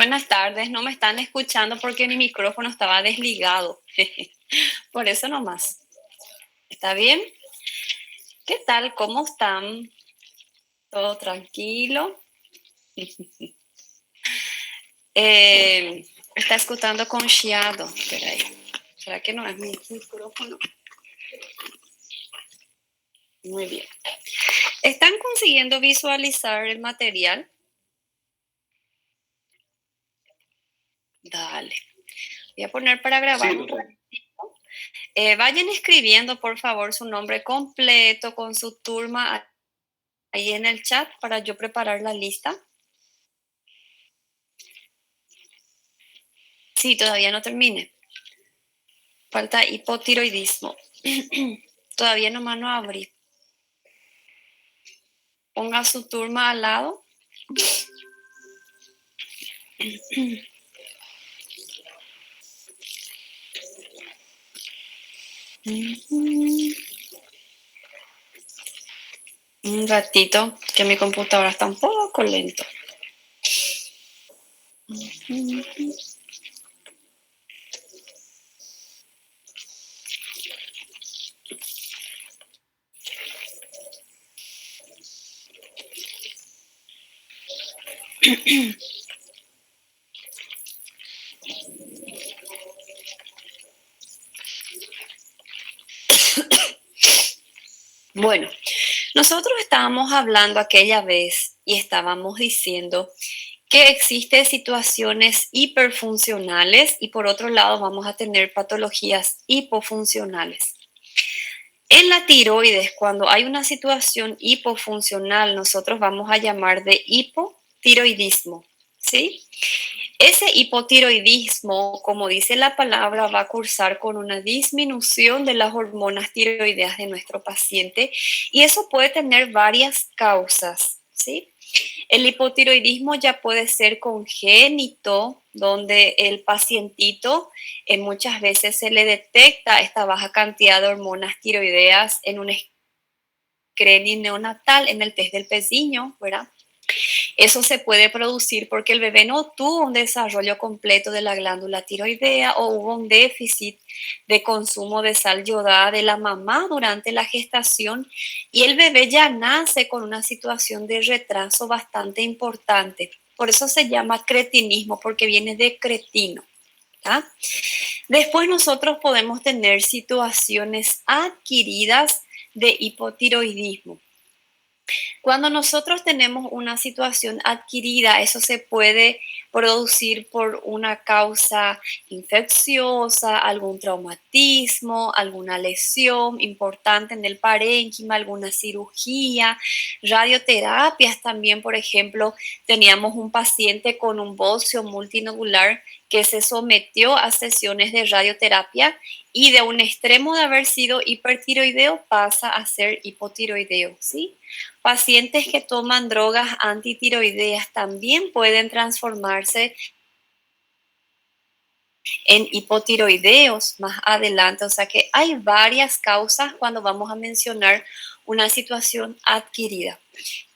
Buenas tardes, no me están escuchando porque mi micrófono estaba desligado. Por eso nomás. ¿Está bien? ¿Qué tal? ¿Cómo están? ¿Todo tranquilo? Está escuchando con chiado. Espera ahí. ¿Será que no es mi micrófono? Muy bien. ¿Están consiguiendo visualizar el material? Dale. Voy a poner para grabar un ratito. Vayan escribiendo, por favor, su nombre completo con su turma ahí en el chat para yo preparar la lista. Sí, todavía no termine. Falta hipotiroidismo. Todavía nomás no abrí. Ponga su turma al lado. Un ratito, que mi computadora está un poco lento. Bueno, nosotros estábamos hablando aquella vez y estábamos diciendo que existen situaciones hiperfuncionales y por otro lado vamos a tener patologías hipofuncionales. En la tiroides, cuando hay una situación hipofuncional, nosotros vamos a llamar de hipotiroidismo, ¿sí? Ese hipotiroidismo, como dice la palabra, va a cursar con una disminución de las hormonas tiroideas de nuestro paciente y eso puede tener varias causas, ¿sí? El hipotiroidismo ya puede ser congénito, donde el pacientito muchas veces se le detecta esta baja cantidad de hormonas tiroideas en un screening neonatal, en el test del pezño, ¿verdad? Eso se puede producir porque el bebé no tuvo un desarrollo completo de la glándula tiroidea o hubo un déficit de consumo de sal yodada de la mamá durante la gestación y el bebé ya nace con una situación de retraso bastante importante. Por eso se llama cretinismo, porque viene de cretino. ¿tá? Después nosotros podemos tener situaciones adquiridas de hipotiroidismo. Cuando nosotros tenemos una situación adquirida, eso se puede producir por una causa infecciosa, algún traumatismo, alguna lesión importante en el parénquima, alguna cirugía, radioterapias también. Por ejemplo, teníamos un paciente con un bocio multinodular que se sometió a sesiones de radioterapia y de un extremo de haber sido hipertiroideo pasa a ser hipotiroideo, ¿sí? Pacientes que toman drogas antitiroideas también pueden transformarse en hipotiroideos más adelante. O sea que hay varias causas cuando vamos a mencionar una situación adquirida.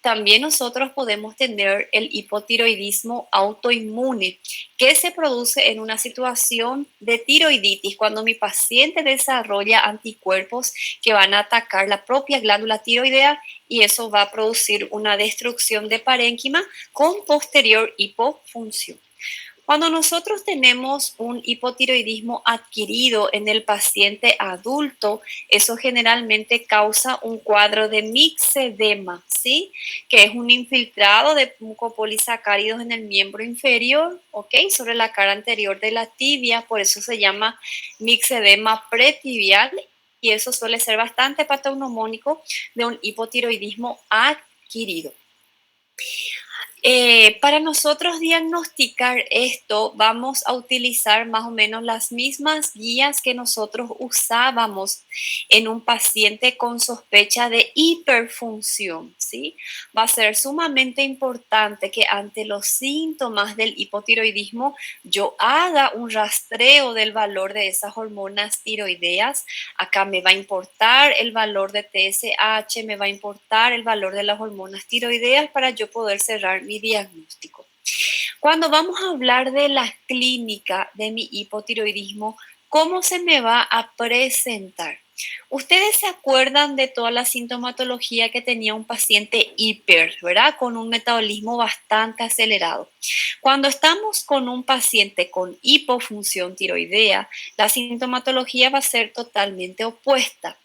También nosotros podemos tener el hipotiroidismo autoinmune, que se produce en una situación de tiroiditis, cuando mi paciente desarrolla anticuerpos que van a atacar la propia glándula tiroidea y eso va a producir una destrucción de parénquima con posterior hipofunción. Cuando nosotros tenemos un hipotiroidismo adquirido en el paciente adulto, eso generalmente causa un cuadro de mixedema, ¿sí? Que es un infiltrado de mucopolisacáridos en el miembro inferior, ¿ok? Sobre la cara anterior de la tibia, por eso se llama mixedema pretibial y eso suele ser bastante patognomónico de un hipotiroidismo adquirido. Para nosotros diagnosticar esto, vamos a utilizar más o menos las mismas guías que nosotros usábamos en un paciente con sospecha de hiperfunción, ¿sí? Va a ser sumamente importante que ante los síntomas del hipotiroidismo yo haga un rastreo del valor de esas hormonas tiroideas. Acá me va a importar el valor de TSH, me va a importar el valor de las hormonas tiroideas para yo poder cerrar mi diagnóstico. Cuando vamos a hablar de la clínica de mi hipotiroidismo, ¿cómo se me va a presentar? Ustedes se acuerdan de toda la sintomatología que tenía un paciente hiper, ¿verdad? Con un metabolismo bastante acelerado. Cuando estamos con un paciente con hipofunción tiroidea, la sintomatología va a ser totalmente opuesta.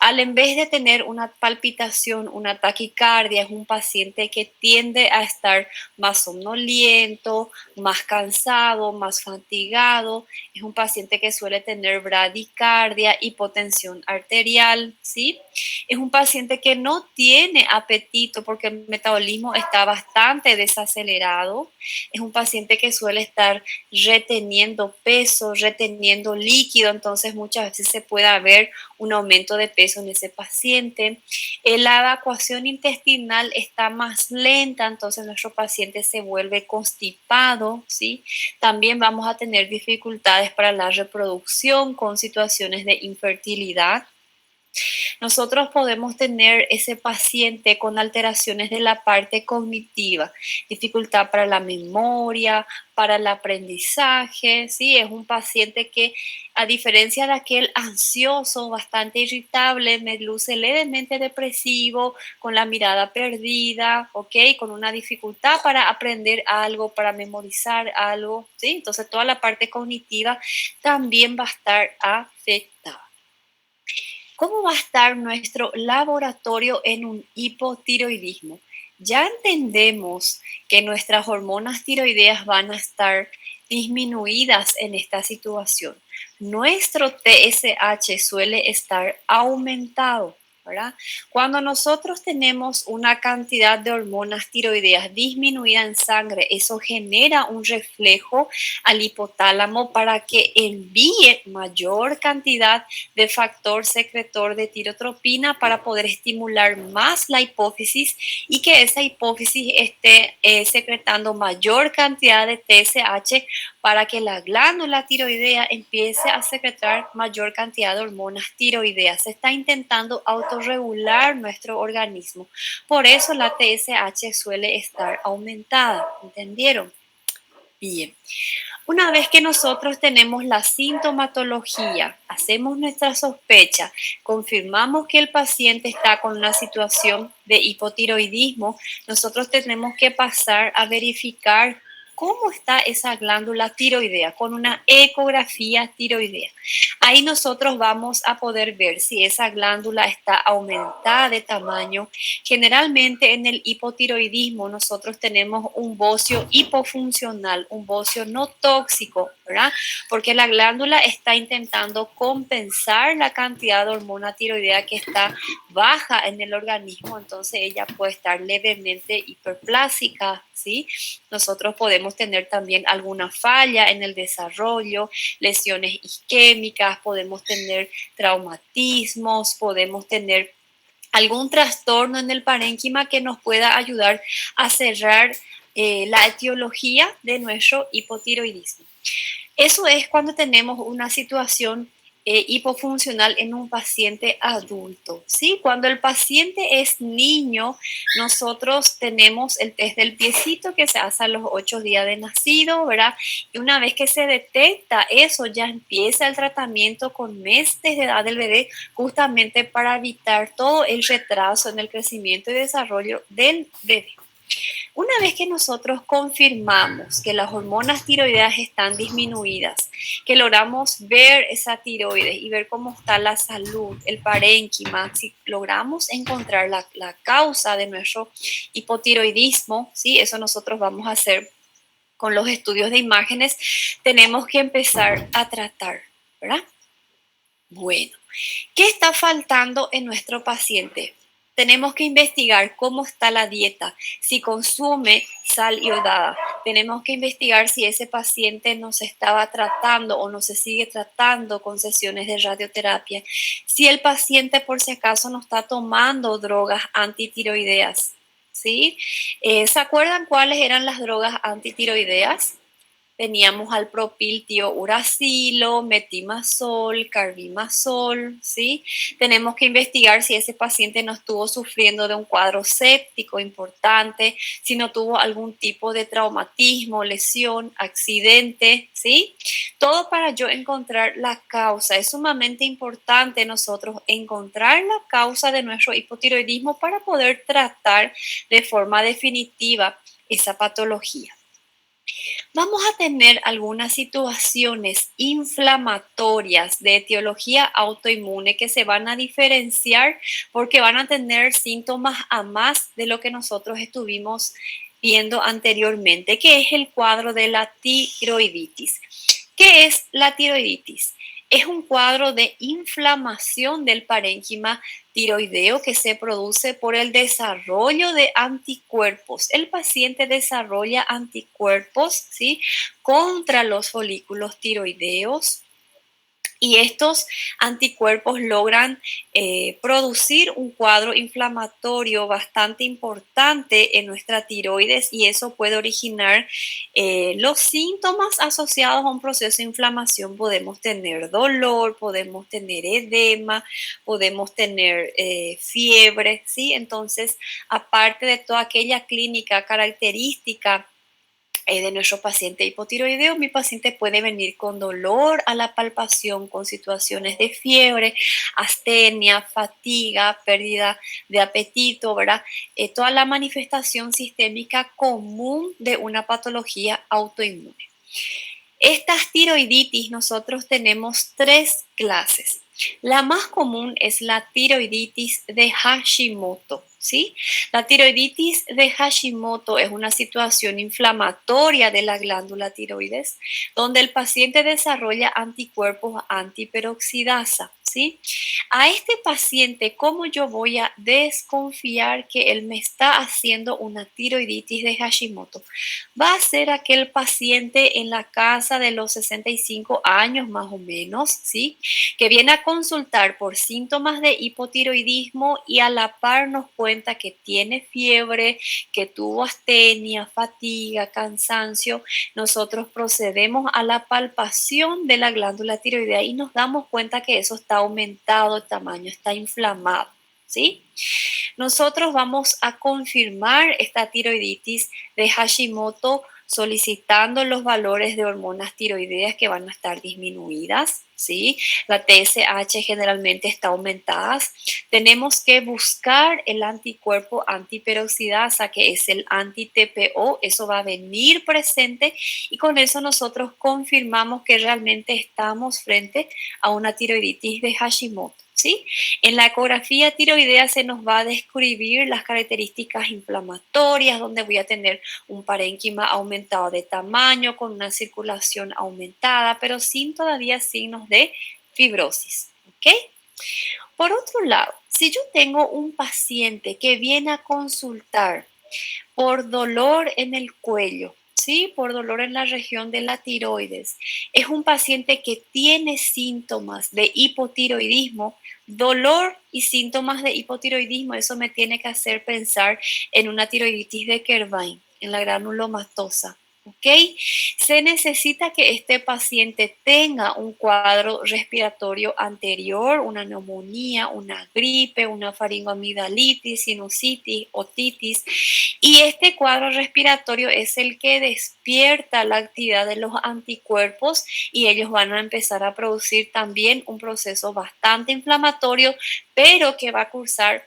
En vez de tener una palpitación, una taquicardia, es un paciente que tiende a estar más somnoliento, más cansado, más fatigado. Es un paciente que suele tener bradicardia, hipotensión arterial, ¿sí? Es un paciente que no tiene apetito porque el metabolismo está bastante desacelerado. Es un paciente que suele estar reteniendo peso, reteniendo líquido, entonces muchas veces se puede ver un aumento de peso en ese paciente. La evacuación intestinal está más lenta, entonces nuestro paciente se vuelve constipado, ¿sí? También vamos a tener dificultades para la reproducción con situaciones de infertilidad. Nosotros podemos tener ese paciente con alteraciones de la parte cognitiva, dificultad para la memoria, para el aprendizaje, ¿sí? Es un paciente que, a diferencia de aquel ansioso, bastante irritable, me luce levemente depresivo, con la mirada perdida, ¿ok? Con una dificultad para aprender algo, para memorizar algo, ¿sí? Entonces toda la parte cognitiva también va a estar afectada. ¿Cómo va a estar nuestro laboratorio en un hipotiroidismo? Ya entendemos que nuestras hormonas tiroideas van a estar disminuidas en esta situación. Nuestro TSH suele estar aumentado, ¿verdad? Cuando nosotros tenemos una cantidad de hormonas tiroideas disminuida en sangre, eso genera un reflejo al hipotálamo para que envíe mayor cantidad de factor secretor de tirotropina para poder estimular más la hipófisis y que esa hipófisis esté secretando mayor cantidad de TSH para que la glándula tiroidea empiece a secretar mayor cantidad de hormonas tiroideas. Se está intentando autorregular nuestro organismo. Por eso la TSH suele estar aumentada. ¿Entendieron? Bien. Una vez que nosotros tenemos la sintomatología, hacemos nuestra sospecha, confirmamos que el paciente está con una situación de hipotiroidismo, nosotros tenemos que pasar a verificar cómo está esa glándula tiroidea con una ecografía tiroidea. Ahí nosotros vamos a poder ver si esa glándula está aumentada de tamaño. Generalmente en el hipotiroidismo nosotros tenemos un bocio hipofuncional, un bocio no tóxico, ¿verdad? Porque la glándula está intentando compensar la cantidad de hormona tiroidea que está baja en el organismo, entonces ella puede estar levemente hiperplásica, ¿sí? Nosotros podemos tener también alguna falla en el desarrollo, lesiones isquémicas, podemos tener traumatismos, podemos tener algún trastorno en el parénquima que nos pueda ayudar a cerrar la etiología de nuestro hipotiroidismo. Eso es cuando tenemos una situación hipofuncional en un paciente adulto, ¿sí? Cuando el paciente es niño, nosotros tenemos el test del piecito que se hace a los 8 días de nacido, ¿verdad? Y una vez que se detecta eso, ya empieza el tratamiento con meses de edad del bebé, justamente para evitar todo el retraso en el crecimiento y desarrollo del bebé. Una vez que nosotros confirmamos que las hormonas tiroideas están disminuidas, que logramos ver esa tiroides y ver cómo está la salud, el parénquima, si logramos encontrar la causa de nuestro hipotiroidismo, ¿sí? Eso nosotros vamos a hacer con los estudios de imágenes, tenemos que empezar a tratar, ¿verdad? Bueno, ¿qué está faltando en nuestro paciente? Tenemos que investigar cómo está la dieta, si consume sal iodada. Tenemos que investigar si ese paciente no se estaba tratando o no se sigue tratando con sesiones de radioterapia. Si el paciente por si acaso no está tomando drogas antitiroideas, ¿sí? ¿Se acuerdan cuáles eran las drogas antitiroideas? teníamos al propiltiouracilo, metimazol, carbimazol, ¿sí? Tenemos que investigar si ese paciente no estuvo sufriendo de un cuadro séptico importante, si no tuvo algún tipo de traumatismo, lesión, accidente, ¿sí? Todo para yo encontrar la causa. Es sumamente importante nosotros encontrar la causa de nuestro hipotiroidismo para poder tratar de forma definitiva esa patología. Vamos a tener algunas situaciones inflamatorias de etiología autoinmune que se van a diferenciar porque van a tener síntomas a más de lo que nosotros estuvimos viendo anteriormente, que es el cuadro de la tiroiditis. ¿Qué es la tiroiditis? Es un cuadro de inflamación del parénquima tiroideo que se produce por el desarrollo de anticuerpos. El paciente desarrolla anticuerpos, ¿sí?, contra los folículos tiroideos, y estos anticuerpos logran producir un cuadro inflamatorio bastante importante en nuestra tiroides, y eso puede originar los síntomas asociados a un proceso de inflamación. Podemos tener dolor, podemos tener edema, podemos tener fiebre, ¿sí? Entonces, aparte de toda aquella clínica característica de nuestro paciente hipotiroideo, mi paciente puede venir con dolor a la palpación, con situaciones de fiebre, astenia, fatiga, pérdida de apetito, ¿verdad? Toda la manifestación sistémica común de una patología autoinmune. Estas tiroiditis, nosotros tenemos tres clases. La más común es la tiroiditis de Hashimoto, ¿sí? La tiroiditis de Hashimoto es una situación inflamatoria de la glándula tiroides, donde el paciente desarrolla anticuerpos antiperoxidasa, ¿sí? A este paciente, ¿cómo yo voy a desconfiar que él me está haciendo una tiroiditis de Hashimoto? Va a ser aquel paciente en la casa de los 65 años más o menos, ¿sí?, que viene a consultar por síntomas de hipotiroidismo y a la par nos cuenta que tiene fiebre, que tuvo astenia, fatiga, cansancio. Nosotros procedemos a la palpación de la glándula tiroidea y nos damos cuenta que eso está aumentado, el tamaño está inflamado, ¿sí? Nosotros vamos a confirmar esta tiroiditis de Hashimoto solicitando los valores de hormonas tiroideas que van a estar disminuidas, ¿sí? La TSH generalmente está aumentada. Tenemos que buscar el anticuerpo antiperoxidasa, que es el anti-TPO. Eso va a venir presente y con eso nosotros confirmamos que realmente estamos frente a una tiroiditis de Hashimoto, ¿sí? En la ecografía tiroidea se nos va a describir las características inflamatorias, donde voy a tener un parénquima aumentado de tamaño, con una circulación aumentada, pero sin todavía signos de fibrosis, ¿ok? Por otro lado, si yo tengo un paciente que viene a consultar por dolor en el cuello, ¿sí?, por dolor en la región de la tiroides, es un paciente que tiene síntomas de hipotiroidismo, dolor y síntomas de hipotiroidismo, eso me tiene que hacer pensar en una tiroiditis de Kervain, en la granulomatosa. ¿Ok? Se necesita que este paciente tenga un cuadro respiratorio anterior, una neumonía, una gripe, una faringoamigdalitis, sinusitis, otitis, y este cuadro respiratorio es el que despierta la actividad de los anticuerpos y ellos van a empezar a producir también un proceso bastante inflamatorio, pero que va a cursar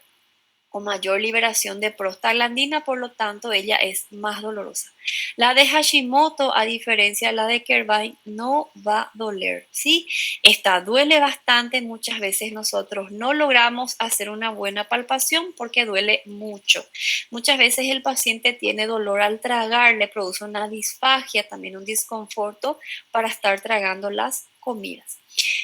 con mayor liberación de prostaglandina, por lo tanto ella es más dolorosa. La de Hashimoto, a diferencia de la de Kervain, no va a doler, ¿sí? Esta duele bastante, muchas veces nosotros no logramos hacer una buena palpación porque duele mucho. Muchas veces el paciente tiene dolor al tragar, le produce una disfagia, también un desconforto para estar tragando las comidas.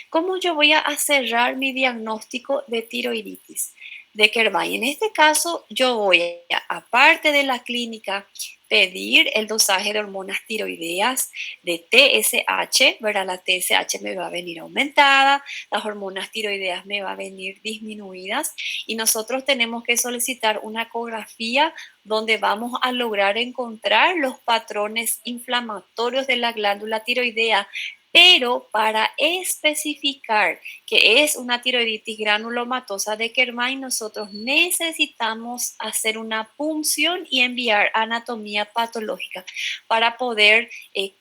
¿Cómo yo voy a cerrar mi diagnóstico de tiroiditis de Kervain? En este caso, yo voy a, aparte de la clínica pedir el dosaje de hormonas tiroideas de TSH, ¿verdad? La TSH me va a venir aumentada, las hormonas tiroideas me va a venir disminuidas y nosotros tenemos que solicitar una ecografía donde vamos a lograr encontrar los patrones inflamatorios de la glándula tiroidea, pero para especificar que es una tiroiditis granulomatosa de Kerman, nosotros necesitamos hacer una punción y enviar anatomía patológica para poder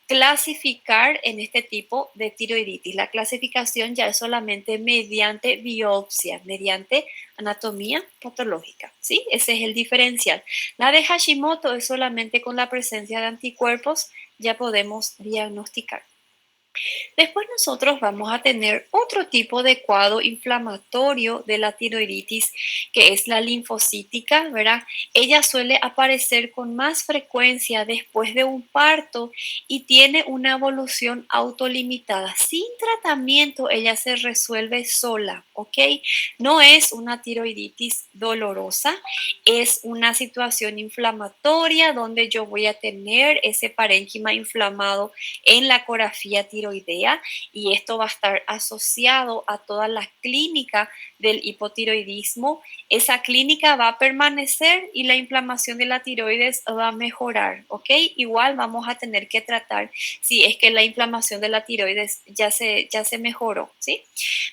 clasificar en este tipo de tiroiditis. La clasificación ya es solamente mediante biopsia, mediante anatomía patológica, ¿sí? Ese es el diferencial. La de Hashimoto es solamente con la presencia de anticuerpos, ya podemos diagnosticar. Después nosotros vamos a tener otro tipo de cuadro inflamatorio de la tiroiditis, que es la linfocítica, ¿verdad? Ella suele aparecer con más frecuencia después de un parto y tiene una evolución autolimitada. Sin tratamiento, ella se resuelve sola, ¿ok? No es una tiroiditis dolorosa, es una situación inflamatoria donde yo voy a tener ese parénquima inflamado en la ecografía tiroidea y esto va a estar asociado a toda la clínica del hipotiroidismo. Esa clínica va a permanecer y la inflamación de la tiroides va a mejorar, ¿ok? Igual vamos a tener que tratar si es que la inflamación de la tiroides ya se mejoró, ¿sí?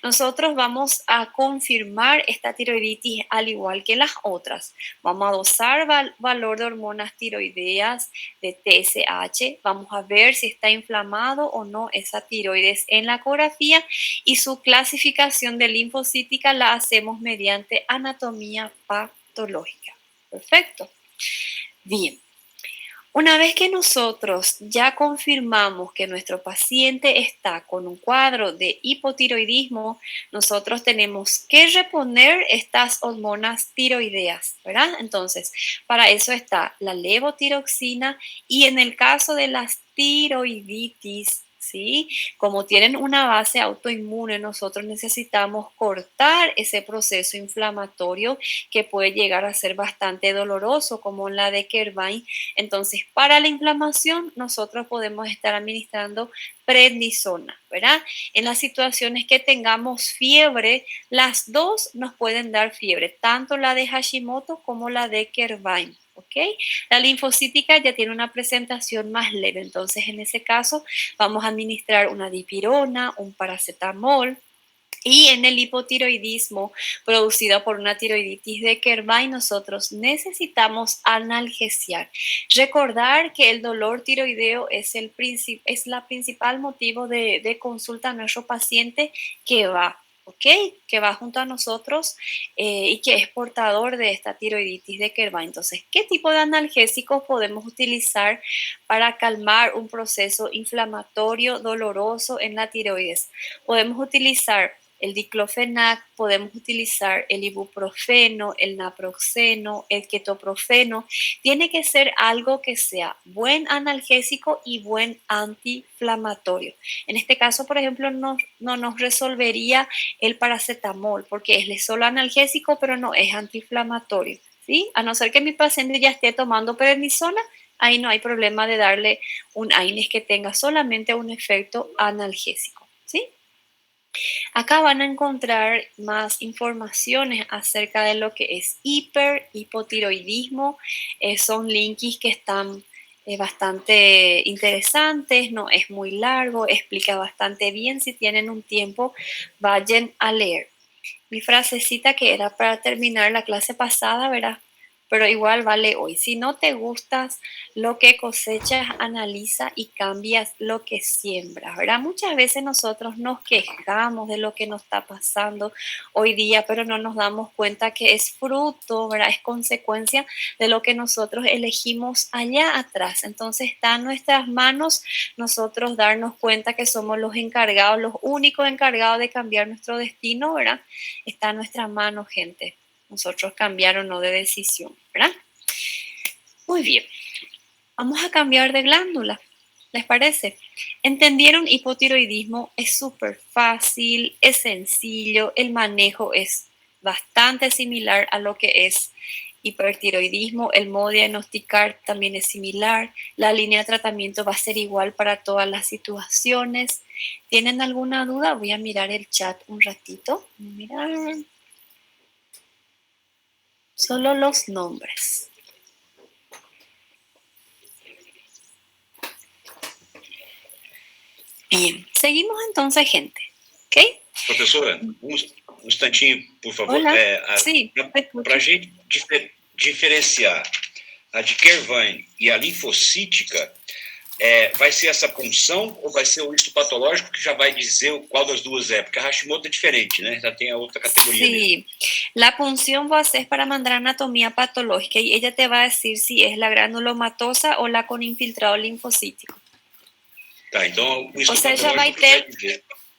Nosotros vamos a confirmar esta tiroiditis al igual que las otras. Vamos a dosar valor de hormonas tiroideas de TSH, vamos a ver si está inflamado o no esa tiroides en la ecografía y su clasificación de linfocítica la hacemos mediante anatomía patológica. Perfecto. Bien. Una vez que nosotros ya confirmamos que nuestro paciente está con un cuadro de hipotiroidismo, nosotros tenemos que reponer estas hormonas tiroideas, ¿verdad? Entonces, para eso está la levotiroxina y en el caso de las tiroiditis, ¿sí? Como tienen una base autoinmune, nosotros necesitamos cortar ese proceso inflamatorio que puede llegar a ser bastante doloroso, como la de Kervain. Entonces, para la inflamación, nosotros podemos estar administrando prednisona, ¿verdad? En las situaciones que tengamos fiebre, las dos nos pueden dar fiebre, tanto la de Hashimoto como la de Kervain. ¿Ok? La linfocítica ya tiene una presentación más leve, entonces en ese caso vamos a administrar una dipirona, un paracetamol, y en el hipotiroidismo producido por una tiroiditis de Kervain, nosotros necesitamos analgesiar. Recordar que el dolor tiroideo es la principal motivo de consulta a nuestro paciente que va. ¿Ok? Que va junto a nosotros y que es portador de esta tiroiditis de Kervain. Entonces, ¿qué tipo de analgésicos podemos utilizar para calmar un proceso inflamatorio doloroso en la tiroides? Podemos utilizar el diclofenac, podemos utilizar el ibuprofeno, el naproxeno, el ketoprofeno. Tiene que ser algo que sea buen analgésico y buen antiinflamatorio. En este caso, por ejemplo, no nos resolvería el paracetamol porque es solo analgésico, pero no es antiinflamatorio, ¿sí? A no ser que mi paciente ya esté tomando prednisona, ahí no hay problema de darle un AINES que tenga solamente un efecto analgésico, ¿sí? Acá van a encontrar más informaciones acerca de lo que es hipotiroidismo. Son links que están bastante interesantes, no es muy largo, explica bastante bien. Si tienen un tiempo, vayan a leer. Mi frasecita que era para terminar la clase pasada, ¿verdad? Pero igual vale hoy. Si no te gustas lo que cosechas, analiza y cambias lo que siembras, ¿verdad? Muchas veces nosotros nos quejamos de lo que nos está pasando hoy día, pero no nos damos cuenta que es fruto, ¿verdad? Es consecuencia de lo que nosotros elegimos allá atrás. Entonces está en nuestras manos nosotros darnos cuenta que somos los encargados, los únicos encargados de cambiar nuestro destino, ¿verdad? Está en nuestra mano, gente. Nosotros cambiar o no de decisión, ¿verdad? Muy bien. Vamos a cambiar de glándula. ¿Les parece? ¿Entendieron? Hipotiroidismo es súper fácil, es sencillo, el manejo es bastante similar a lo que es hipertiroidismo, el modo de diagnosticar también es similar, la línea de tratamiento va a ser igual para todas las situaciones. ¿Tienen alguna duda? Voy a mirar el chat un ratito. Mirar solo los nombres. Bien, seguimos entonces, gente. ¿Ok? Professora, um instantinho, por favor. Hola, sí, Para a gente diferenciar a de Kervan e a linfocítica, vai ser essa punção ou vai ser o histopatológico que já vai dizer qual das duas é? Porque a Hashimoto é diferente, né? Já tem a outra categoria. Sí, la punción va a ser para mandar anatomía patológica y ella te va a decir si es la granulomatosa o la con infiltrado linfocítico. Tá, então o Você já vai ter,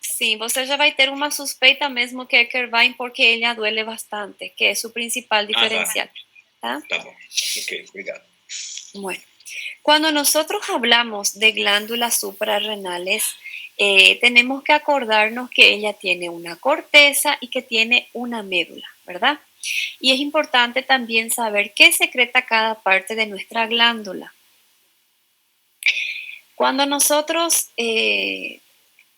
sim, você já vai ter uma suspeita mesmo que é Kervine porque ella duele bastante, que es su principal diferencial. Tá bom, ok, obrigado. Bueno, cuando nosotros hablamos de glándulas suprarrenales, tenemos que acordarnos que ella tiene una corteza y que tiene una médula, ¿verdad? Y es importante también saber qué secreta cada parte de nuestra glándula. Cuando nosotros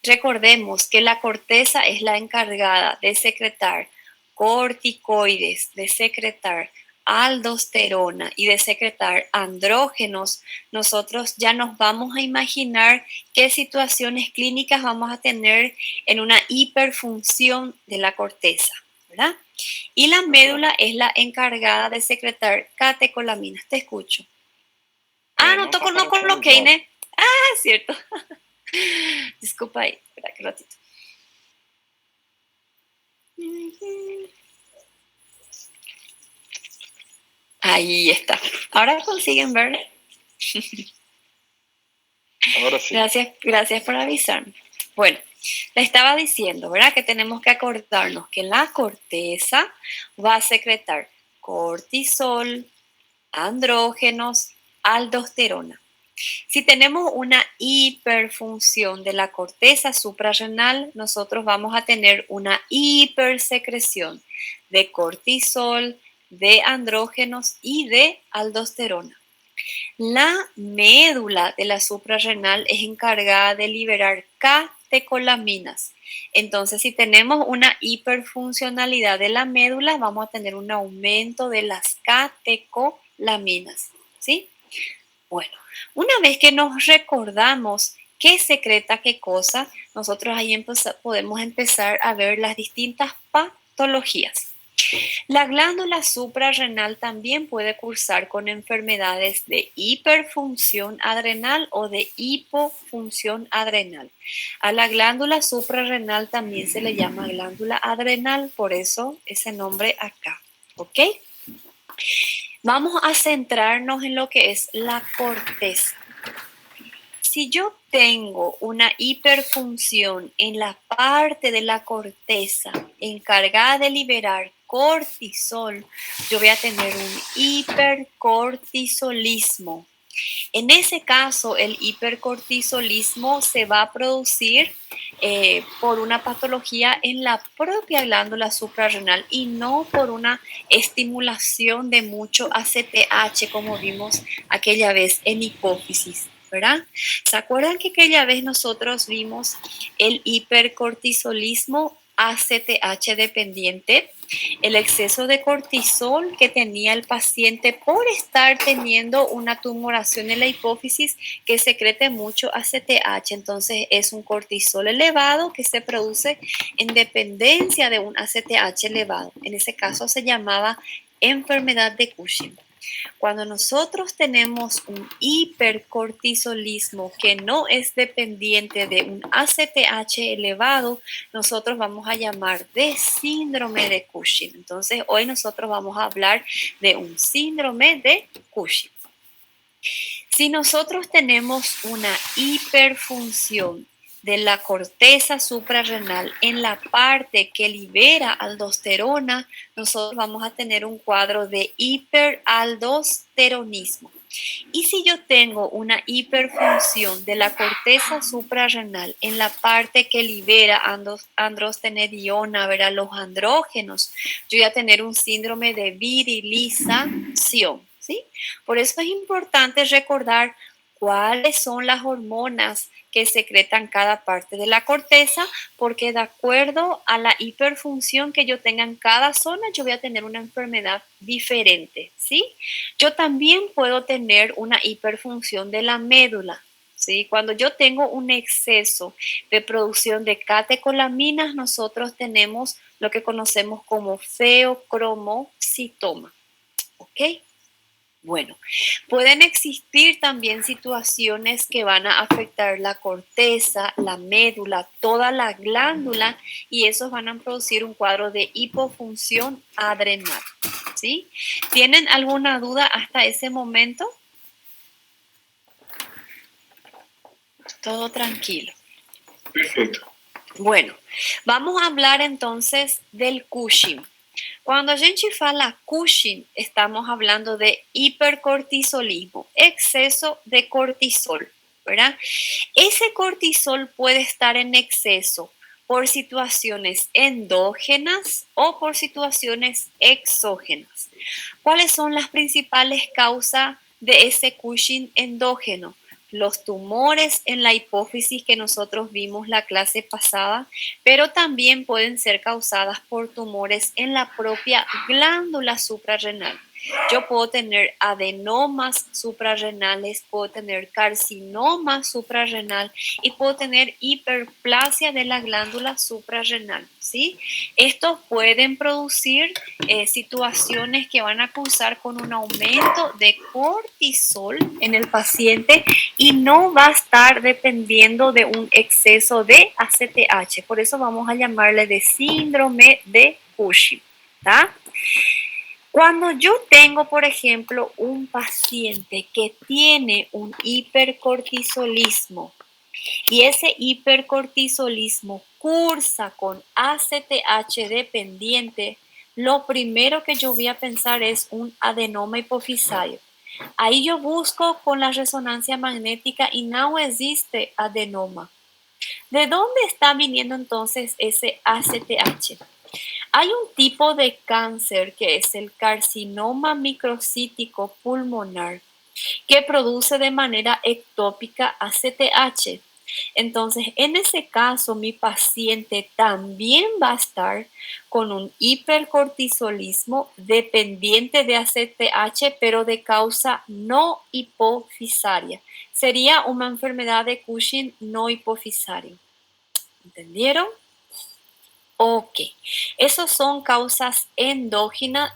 recordemos que la corteza es la encargada de secretar corticoides, de secretar aldosterona y de secretar andrógenos, nosotros ya nos vamos a imaginar qué situaciones clínicas vamos a tener en una hiperfunción de la corteza, ¿verdad? Y la médula es la encargada de secretar catecolaminas. Te escucho. No coloqué, Inés. Es cierto. Disculpa ahí, espera que ratito. Ahí está. ¿Ahora consiguen ver? Ahora sí. Gracias por avisarme. Bueno, le estaba diciendo, ¿verdad? Que tenemos que acordarnos que la corteza va a secretar cortisol, andrógenos, aldosterona. Si tenemos una hiperfunción de la corteza suprarrenal, nosotros vamos a tener una hipersecreción de cortisol, de andrógenos y de aldosterona. La médula de la suprarrenal es encargada de liberar catecolaminas. Entonces, si tenemos una hiperfuncionalidad de la médula, vamos a tener un aumento de las catecolaminas, ¿sí? Bueno, una vez que nos recordamos qué secreta qué cosa, nosotros ahí podemos empezar a ver las distintas patologías. La glándula suprarrenal también puede cursar con enfermedades de hiperfunción adrenal o de hipofunción adrenal. A la glándula suprarrenal también se le llama glándula adrenal, por eso ese nombre acá, ¿ok? Vamos a centrarnos en lo que es la corteza. Si yo tengo una hiperfunción en la parte de la corteza encargada de liberar cortisol, yo voy a tener un hipercortisolismo. En ese caso, el hipercortisolismo se va a producir por una patología en la propia glándula suprarrenal y no por una estimulación de mucho ACTH como vimos aquella vez en hipófisis, ¿verdad? ¿Se acuerdan que aquella vez nosotros vimos el hipercortisolismo ACTH dependiente? El exceso de cortisol que tenía el paciente por estar teniendo una tumoración en la hipófisis que secrete mucho ACTH. Entonces es un cortisol elevado que se produce en dependencia de un ACTH elevado. En ese caso se llamaba enfermedad de Cushing. Cuando nosotros tenemos un hipercortisolismo que no es dependiente de un ACTH elevado, nosotros vamos a llamar de síndrome de Cushing. Entonces, hoy nosotros vamos a hablar de un síndrome de Cushing. Si nosotros tenemos una hiperfunción de la corteza suprarrenal en la parte que libera aldosterona, nosotros vamos a tener un cuadro de hiperaldosteronismo. Y si yo tengo una hiperfunción de la corteza suprarrenal en la parte que libera androstenediona, ¿verdad? Los andrógenos, yo voy a tener un síndrome de virilización, ¿sí? Por eso es importante recordar cuáles son las hormonas que secretan cada parte de la corteza, porque de acuerdo a la hiperfunción que yo tenga en cada zona, yo voy a tener una enfermedad diferente, ¿sí? Yo también puedo tener una hiperfunción de la médula, ¿sí? Cuando yo tengo un exceso de producción de catecolaminas, nosotros tenemos lo que conocemos como feocromocitoma, ¿ok? Bueno, pueden existir también situaciones que van a afectar la corteza, la médula, toda la glándula y esos van a producir un cuadro de hipofunción adrenal, ¿sí? ¿Tienen alguna duda hasta ese momento? Todo tranquilo. Perfeito. Bueno, vamos a hablar entonces del Cushing. Cuando a gente fala Cushing, estamos hablando de hipercortisolismo, exceso de cortisol, ¿verdad? Ese cortisol puede estar en exceso por situaciones endógenas o por situaciones exógenas. ¿Cuáles son las principales causas de ese Cushing endógeno? Los tumores en la hipófisis que nosotros vimos la clase pasada, pero también pueden ser causadas por tumores en la propia glándula suprarrenal. Yo puedo tener adenomas suprarrenales, puedo tener carcinoma suprarrenal y puedo tener hiperplasia de la glándula suprarrenal, ¿sí? Estos pueden producir situaciones que van a cursar con un aumento de cortisol en el paciente y no va a estar dependiendo de un exceso de ACTH. Por eso vamos a llamarle de síndrome de Cushing, ¿tá? Cuando yo tengo, por ejemplo, un paciente que tiene un hipercortisolismo y ese hipercortisolismo cursa con ACTH dependiente, lo primero que yo voy a pensar es un adenoma hipofisario. Ahí yo busco con la resonancia magnética y no existe adenoma. ¿De dónde está viniendo entonces ese ACTH? Hay un tipo de cáncer que es el carcinoma microcítico pulmonar que produce de manera ectópica ACTH. Entonces, en ese caso, mi paciente también va a estar con un hipercortisolismo dependiente de ACTH, pero de causa no hipofisaria. Sería una enfermedad de Cushing no hipofisaria. ¿Entendieron? Ok, esas son causas endógenas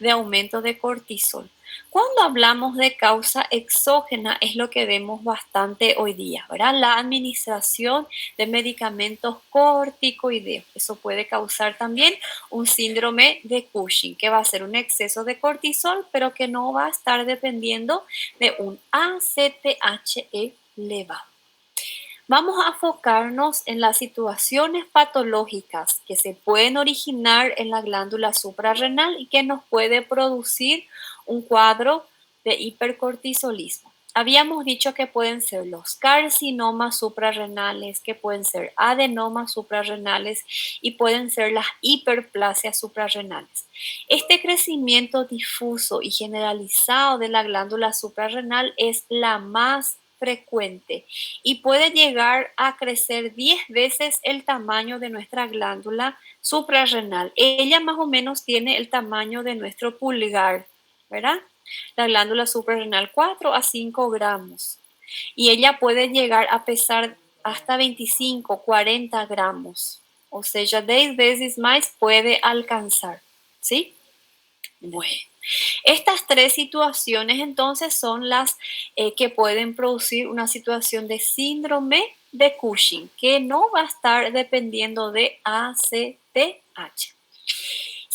de aumento de cortisol. Cuando hablamos de causa exógena es lo que vemos bastante hoy día, ¿verdad? La administración de medicamentos corticoideos. Eso puede causar también un síndrome de Cushing, que va a ser un exceso de cortisol, pero que no va a estar dependiendo de un ACTH elevado. Vamos a enfocarnos en las situaciones patológicas que se pueden originar en la glándula suprarrenal y que nos puede producir un cuadro de hipercortisolismo. Habíamos dicho que pueden ser los carcinomas suprarrenales, que pueden ser adenomas suprarrenales y pueden ser las hiperplasias suprarrenales. Este crecimiento difuso y generalizado de la glándula suprarrenal es la más frecuente y puede llegar a crecer 10 veces el tamaño de nuestra glándula suprarrenal. Ella más o menos tiene el tamaño de nuestro pulgar, ¿verdad? La glándula suprarrenal 4 a 5 gramos y ella puede llegar a pesar hasta 25, 40 gramos. O sea, 10 veces más puede alcanzar, ¿sí? Bueno. Estas tres situaciones entonces son las que pueden producir una situación de síndrome de Cushing, que no va a estar dependiendo de ACTH.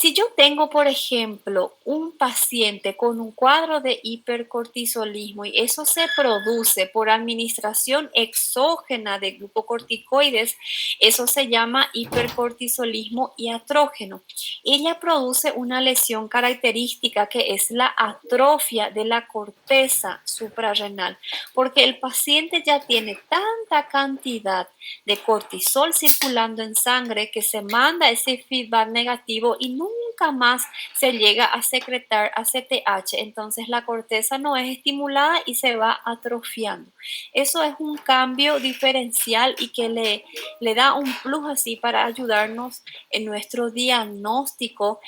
Si yo tengo, por ejemplo, un paciente con un cuadro de hipercortisolismo y eso se produce por administración exógena de glucocorticoides, eso se llama hipercortisolismo iatrógeno. Ella produce una lesión característica que es la atrofia de la corteza suprarrenal, porque el paciente ya tiene tanta cantidad de cortisol circulando en sangre que se manda ese feedback negativo y nunca más se llega a secretar ACTH. Entonces la corteza no es estimulada y se va atrofiando. Eso es un cambio diferencial y que le da un plus así para ayudarnos en nuestro diagnóstico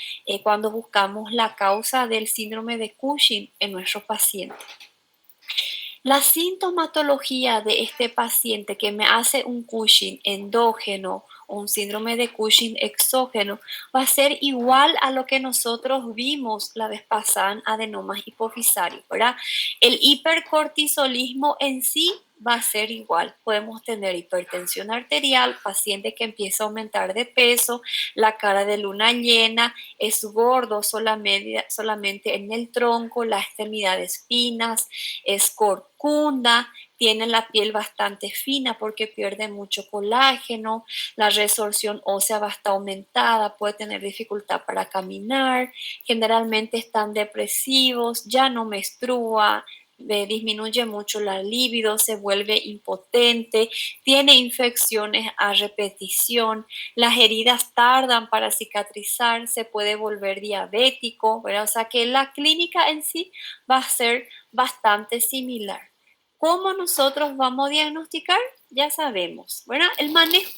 cuando buscamos la causa del síndrome de Cushing en nuestro paciente. La sintomatología de este paciente que me hace un Cushing endógeno o un síndrome de Cushing exógeno va a ser igual a lo que nosotros vimos la vez pasada en adenomas hipofisarios, ¿verdad? El hipercortisolismo en sí va a ser igual. Podemos tener hipertensión arterial, paciente que empieza a aumentar de peso, la cara de luna llena, es gordo solamente en el tronco, las extremidades finas, es corcunda, tiene la piel bastante fina porque pierde mucho colágeno, la resorción ósea va a estar aumentada, puede tener dificultad para caminar, generalmente están depresivos, ya no menstrua, disminuye mucho la libido, se vuelve impotente, tiene infecciones a repetición, las heridas tardan para cicatrizar, se puede volver diabético, ¿verdad? O sea que la clínica en sí va a ser bastante similar. ¿Cómo nosotros vamos a diagnosticar? Ya sabemos, ¿verdad? El manejo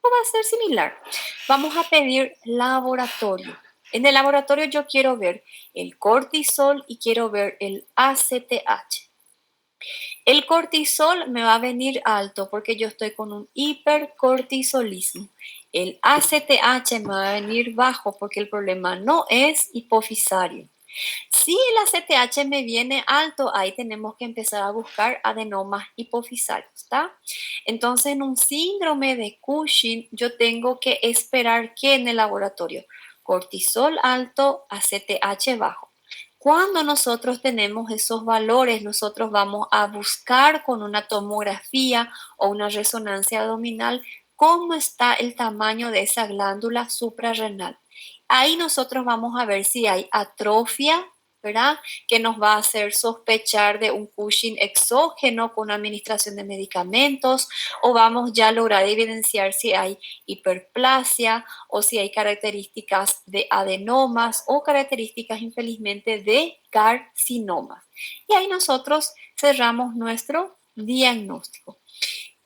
va a ser similar. Vamos a pedir laboratorio. En el laboratorio yo quiero ver el cortisol y quiero ver el ACTH. El cortisol me va a venir alto porque yo estoy con un hipercortisolismo. El ACTH me va a venir bajo porque el problema no es hipofisario. Si el ACTH me viene alto, ahí tenemos que empezar a buscar adenomas hipofisarios, ¿está? Entonces, en un síndrome de Cushing, yo tengo que esperar que en el laboratorio cortisol alto, ACTH bajo. Cuando nosotros tenemos esos valores, nosotros vamos a buscar con una tomografía o una resonancia abdominal cómo está el tamaño de esa glándula suprarrenal. Ahí nosotros vamos a ver si hay atrofia, ¿verdad? Que nos va a hacer sospechar de un Cushing exógeno con administración de medicamentos, o vamos ya a lograr evidenciar si hay hiperplasia o si hay características de adenomas o características infelizmente de carcinomas. Y ahí nosotros cerramos nuestro diagnóstico.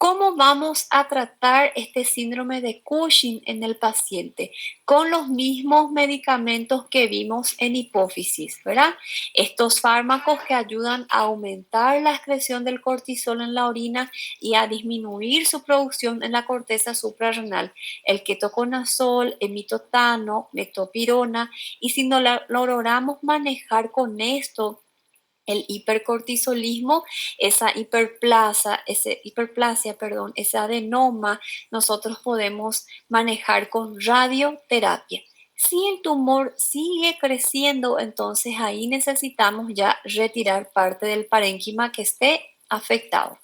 ¿Cómo vamos a tratar este síndrome de Cushing en el paciente? Con los mismos medicamentos que vimos en hipófisis, ¿verdad? Estos fármacos que ayudan a aumentar la excreción del cortisol en la orina y a disminuir su producción en la corteza suprarrenal. El ketoconazol, emitotano, metopirona, y si no lo logramos manejar con esto, el hipercortisolismo, esa hiperplasia, ese adenoma, nosotros podemos manejar con radioterapia. Si el tumor sigue creciendo, entonces ahí necesitamos ya retirar parte del parénquima que esté afectado.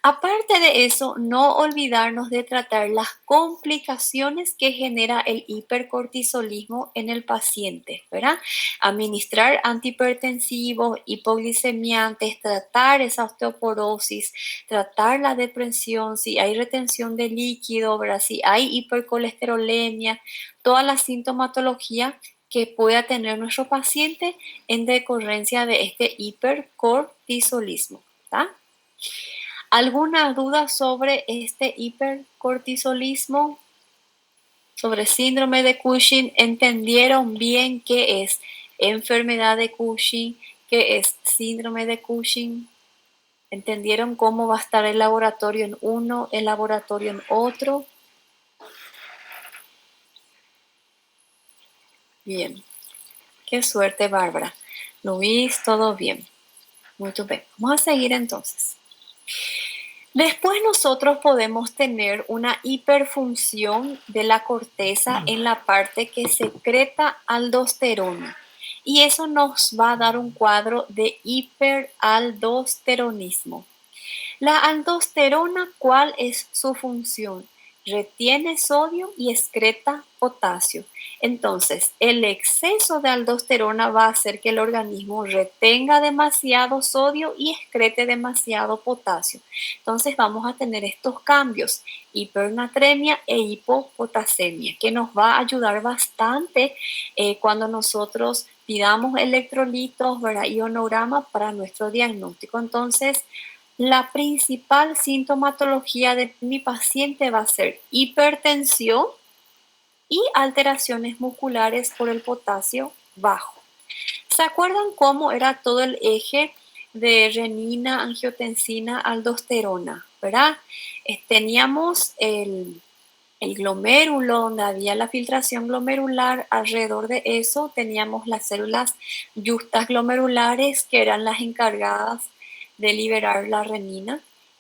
Aparte de eso, no olvidarnos de tratar las complicaciones que genera el hipercortisolismo en el paciente, ¿verdad? Administrar antihipertensivos, hipoglicemiantes, tratar esa osteoporosis, tratar la depresión, si hay retención de líquido, ¿verdad? Si hay hipercolesterolemia, toda la sintomatología que pueda tener nuestro paciente en decorrencia de este hipercortisolismo, ¿está? ¿Alguna duda sobre este hipercortisolismo? Sobre síndrome de Cushing, ¿entendieron bien qué es enfermedad de Cushing, qué es síndrome de Cushing? ¿Entendieron cómo va a estar el laboratorio en uno, el laboratorio en otro? Bien, qué suerte, Bárbara. Luis, todo bien. Muy bien. Vamos a seguir entonces. Después nosotros podemos tener una hiperfunción de la corteza en la parte que secreta aldosterona. Y eso nos va a dar un cuadro de hiperaldosteronismo. La aldosterona, ¿cuál es su función? Retiene sodio y excreta potasio. Entonces, el exceso de aldosterona va a hacer que el organismo retenga demasiado sodio y excrete demasiado potasio. Entonces, vamos a tener estos cambios, hipernatremia e hipopotasemia, que nos va a ayudar bastante cuando nosotros pidamos electrolitos, ¿verdad? Ionograma para nuestro diagnóstico. Entonces, la principal sintomatología de mi paciente va a ser hipertensión y alteraciones musculares por el potasio bajo. ¿Se acuerdan cómo era todo el eje de renina, angiotensina, aldosterona? ¿Verdad? Teníamos el glomérulo, donde había la filtración glomerular. Alrededor de eso teníamos las células yustas glomerulares, que eran las encargadas de liberar la renina.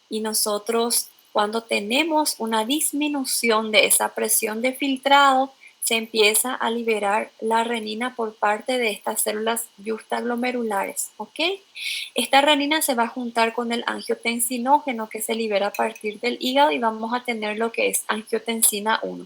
Y nosotros, cuando tenemos una disminución de esa presión de filtrado, se empieza a liberar la renina por parte de estas células justaglomerulares, ¿ok? Esta renina se va a juntar con el angiotensinógeno que se libera a partir del hígado y vamos a tener lo que es angiotensina 1.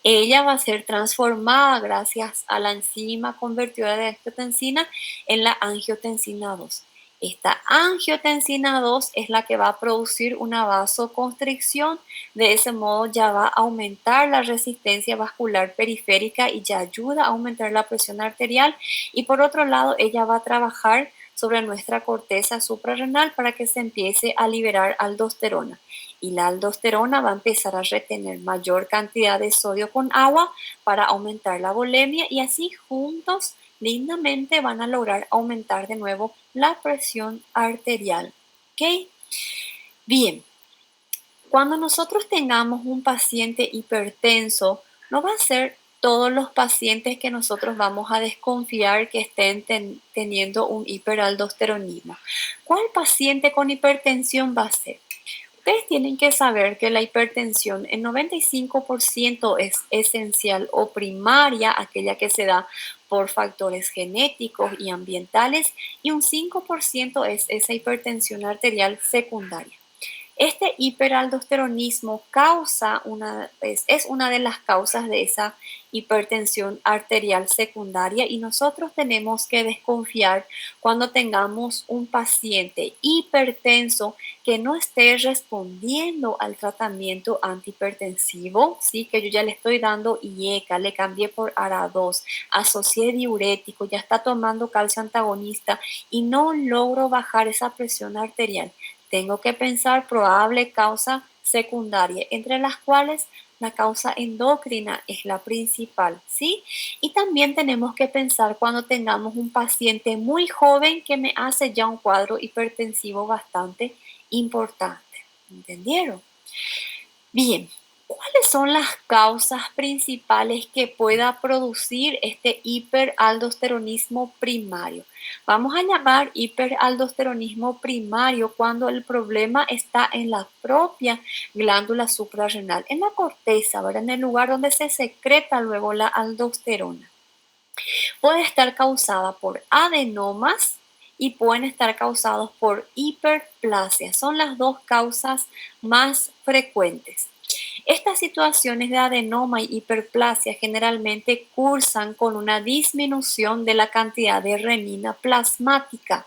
Ella va a ser transformada gracias a la enzima convertidora de angiotensina en la angiotensina 2. Esta angiotensina 2 es la que va a producir una vasoconstricción. De ese modo ya va a aumentar la resistencia vascular periférica y ya ayuda a aumentar la presión arterial. Y por otro lado, ella va a trabajar sobre nuestra corteza suprarrenal para que se empiece a liberar aldosterona. Y la aldosterona va a empezar a retener mayor cantidad de sodio con agua para aumentar la volemia, y así juntos lindamente van a lograr aumentar de nuevo la presión arterial. ¿Ok? Bien, cuando nosotros tengamos un paciente hipertenso, no va a ser todos los pacientes que nosotros vamos a desconfiar que estén teniendo un hiperaldosteronismo. ¿Cuál paciente con hipertensión va a ser? Ustedes tienen que saber que la hipertensión en 95% es esencial o primaria, aquella que se da por factores genéticos y ambientales, y un 5% es esa hipertensión arterial secundaria. Este hiperaldosteronismo es una de las causas de esa hipertensión arterial secundaria, y nosotros tenemos que desconfiar cuando tengamos un paciente hipertenso que no esté respondiendo al tratamiento antihipertensivo, ¿sí? Que yo ya le estoy dando IECA, le cambié por ARA2, asocié diurético, ya está tomando calcio antagonista y no logro bajar esa presión arterial. Tengo que pensar probable causa secundaria, entre las cuales la causa endocrina es la principal, ¿sí? Y también tenemos que pensar cuando tengamos un paciente muy joven que me hace ya un cuadro hipertensivo bastante importante. ¿Entendieron? Bien, ¿cuáles son las causas principales que pueda producir este hiperaldosteronismo primario? Vamos a llamar hiperaldosteronismo primario cuando el problema está en la propia glándula suprarrenal, en la corteza, ¿verdad? En el lugar donde se secreta luego la aldosterona. Puede estar causada por adenomas y pueden estar causados por hiperplasia. Son las dos causas más frecuentes. Estas situaciones de adenoma y hiperplasia generalmente cursan con una disminución de la cantidad de renina plasmática.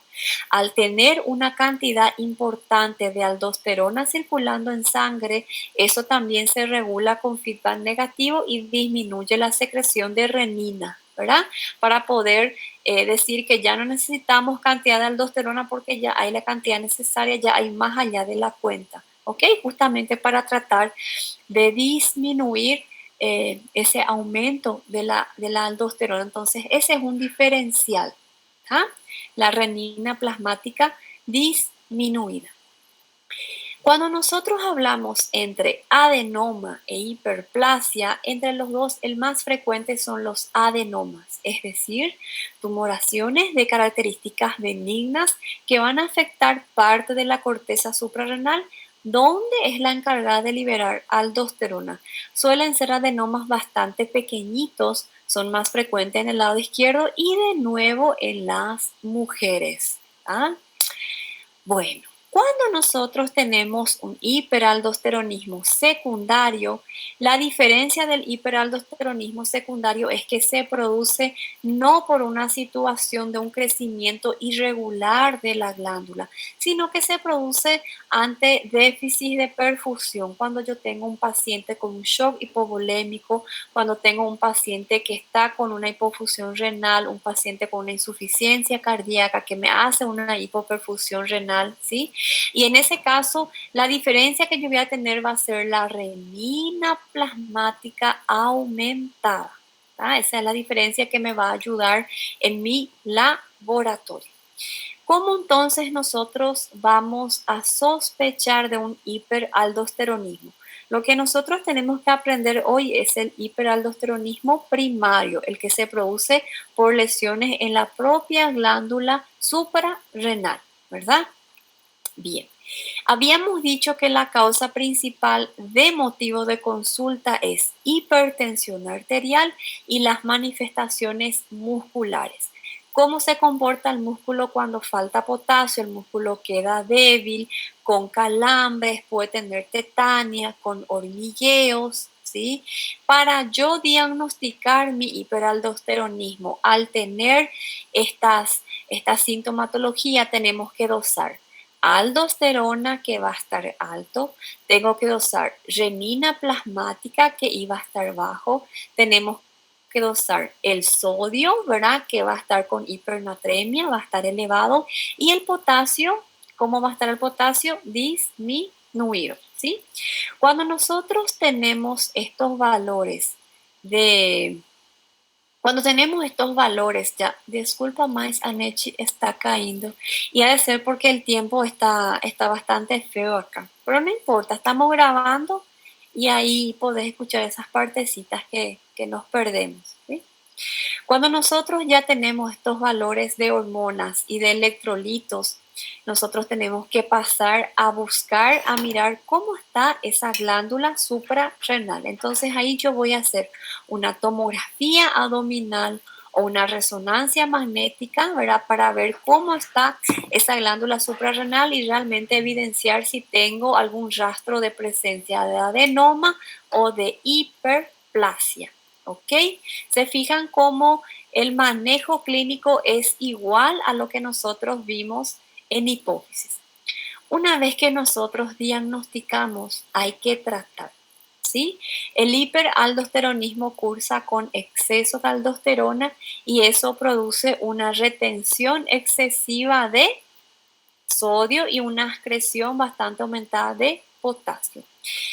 Al tener una cantidad importante de aldosterona circulando en sangre, eso también se regula con feedback negativo y disminuye la secreción de renina, ¿verdad? Para poder decir que ya no necesitamos cantidad de aldosterona porque ya hay la cantidad necesaria, ya hay más allá de la cuenta, ¿ok? Justamente para tratar de disminuir ese aumento de la aldosterona. Entonces, ese es un diferencial. ¿Ah? La renina plasmática disminuida. Cuando nosotros hablamos entre adenoma e hiperplasia, entre los dos el más frecuente son los adenomas, es decir, tumoraciones de características benignas que van a afectar parte de la corteza suprarrenal, ¿Dónde es la encargada de liberar aldosterona? Suelen ser adenomas bastante pequeñitos, son más frecuentes en el lado izquierdo y de nuevo en las mujeres. ¿Ah? Bueno, cuando nosotros tenemos un hiperaldosteronismo secundario, la diferencia del hiperaldosteronismo secundario es que se produce no por una situación de un crecimiento irregular de la glándula, sino que se produce ante déficit de perfusión. Cuando yo tengo un paciente con un shock hipovolémico, cuando tengo un paciente que está con una hipofusión renal, un paciente con una insuficiencia cardíaca que me hace una hipoperfusión renal, ¿sí? Y en ese caso, la diferencia que yo voy a tener va a ser la renina plasmática aumentada. ¿Tá? Esa es la diferencia que me va a ayudar en mi laboratorio. ¿Cómo entonces nosotros vamos a sospechar de un hiperaldosteronismo? Lo que nosotros tenemos que aprender hoy es el hiperaldosteronismo primario, el que se produce por lesiones en la propia glándula suprarrenal, ¿verdad? Bien, habíamos dicho que la causa principal de motivo de consulta es hipertensión arterial y las manifestaciones musculares. ¿Cómo se comporta el músculo cuando falta potasio? El músculo queda débil, con calambres, puede tener tetania, con hormigueos, ¿sí? Para yo diagnosticar mi hiperaldosteronismo, al tener esta sintomatología, tenemos que dosar aldosterona, que va a estar alto, tengo que dosar renina plasmática, que iba a estar bajo, tenemos que dosar el sodio, ¿verdad? Que va a estar con hipernatremia, va a estar elevado, y el potasio, ¿cómo va a estar el potasio? Disminuido, ¿sí? Cuando nosotros tenemos estos valores de cuando tenemos estos valores, ya, disculpa más, Anechi está cayendo. Y ha de ser porque el tiempo está bastante feo acá. Pero no importa, estamos grabando y ahí podés escuchar esas partecitas que nos perdemos, ¿sí? Cuando nosotros ya tenemos estos valores de hormonas y de electrolitos, nosotros tenemos que pasar a buscar, a mirar cómo está esa glándula suprarrenal. Entonces ahí yo voy a hacer una tomografía abdominal o una resonancia magnética, ¿verdad? Para ver cómo está esa glándula suprarrenal y realmente evidenciar si tengo algún rastro de presencia de adenoma o de hiperplasia. ¿Ok? Se fijan cómo el manejo clínico es igual a lo que nosotros vimos en hipófisis. Una vez que nosotros diagnosticamos, hay que tratar, ¿sí? El hiperaldosteronismo cursa con exceso de aldosterona y eso produce una retención excesiva de sodio y una excreción bastante aumentada de potasio.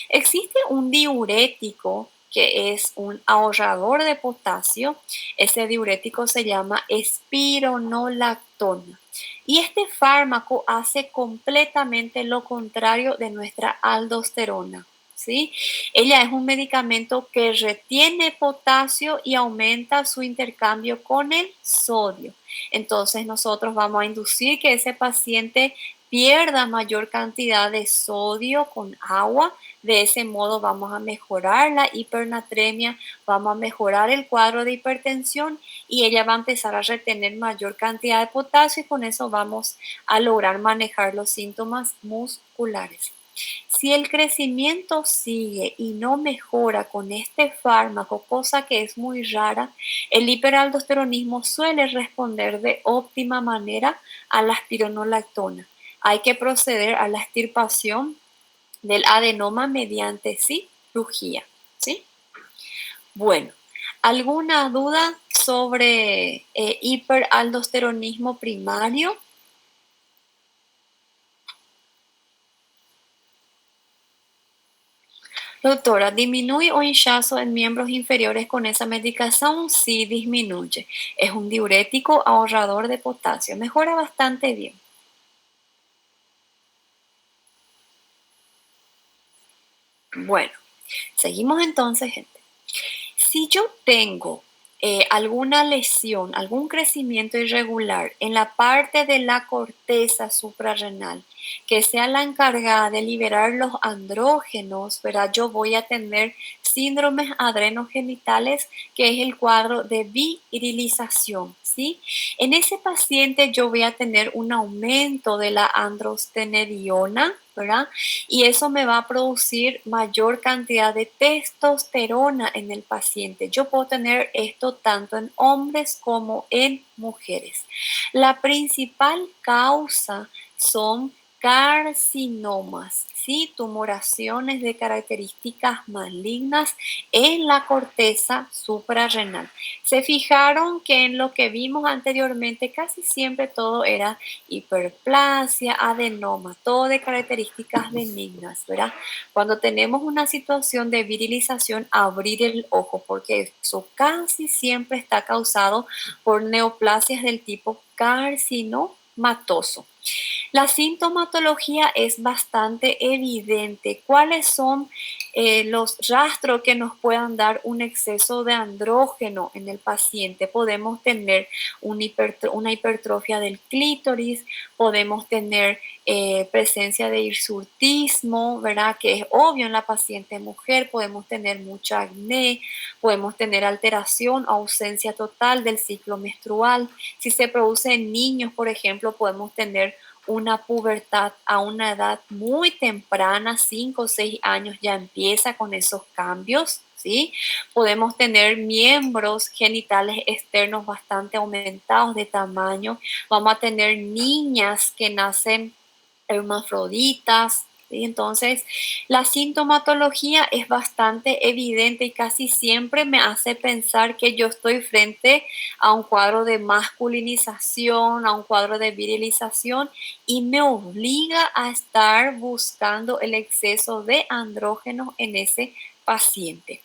Existe un diurético que es un ahorrador de potasio. Ese diurético se llama espironolactona. Y este fármaco hace completamente lo contrario de nuestra aldosterona, ¿sí? Ella es un medicamento que retiene potasio y aumenta su intercambio con el sodio. Entonces nosotros vamos a inducir que ese paciente pierda mayor cantidad de sodio con agua. De ese modo vamos a mejorar la hipernatremia, vamos a mejorar el cuadro de hipertensión y ella va a empezar a retener mayor cantidad de potasio y con eso vamos a lograr manejar los síntomas musculares. Si el crecimiento sigue y no mejora con este fármaco, cosa que es muy rara, el hiperaldosteronismo suele responder de óptima manera a la espironolactona. Hay que proceder a la extirpación del adenoma mediante cirugía, ¿sí? Bueno, ¿alguna duda sobre hiperaldosteronismo primario? Doctora, ¿disminuye o hinchazo en miembros inferiores con esa medicación? Sí, disminuye. Es un diurético ahorrador de potasio. Mejora bastante bien. Bueno, seguimos entonces, gente. Si yo tengo alguna lesión, algún crecimiento irregular en la parte de la corteza suprarrenal, que sea la encargada de liberar los andrógenos, ¿verdad? Yo voy a tener síndromes adrenogenitales, que es el cuadro de virilización, ¿sí? En ese paciente yo voy a tener un aumento de la androstenediona, ¿verdad? Y eso me va a producir mayor cantidad de testosterona en el paciente. Yo puedo tener esto tanto en hombres como en mujeres. La principal causa son carcinomas, ¿sí? Tumoraciones de características malignas en la corteza suprarrenal. Se fijaron que en lo que vimos anteriormente casi siempre todo era hiperplasia, adenoma, todo de características benignas, ¿verdad? Cuando tenemos una situación de virilización, abrir el ojo, porque eso casi siempre está causado por neoplasias del tipo carcinomatoso. La sintomatología es bastante evidente. ¿Cuáles son los rastros que nos puedan dar un exceso de andrógeno en el paciente? Podemos tener una hipertrofia del clítoris, podemos tener presencia de hirsutismo, ¿verdad? Que es obvio en la paciente mujer, podemos tener mucha acné, podemos tener alteración o ausencia total del ciclo menstrual. Si se produce en niños, por ejemplo, podemos tener una pubertad a una edad muy temprana, 5 o 6 años ya empieza con esos cambios, ¿sí? Podemos tener miembros genitales externos bastante aumentados de tamaño, vamos a tener niñas que nacen hermafroditas, ¿sí? Entonces, la sintomatología es bastante evidente y casi siempre me hace pensar que yo estoy frente a un cuadro de masculinización, a un cuadro de virilización y me obliga a estar buscando el exceso de andrógenos en ese paciente.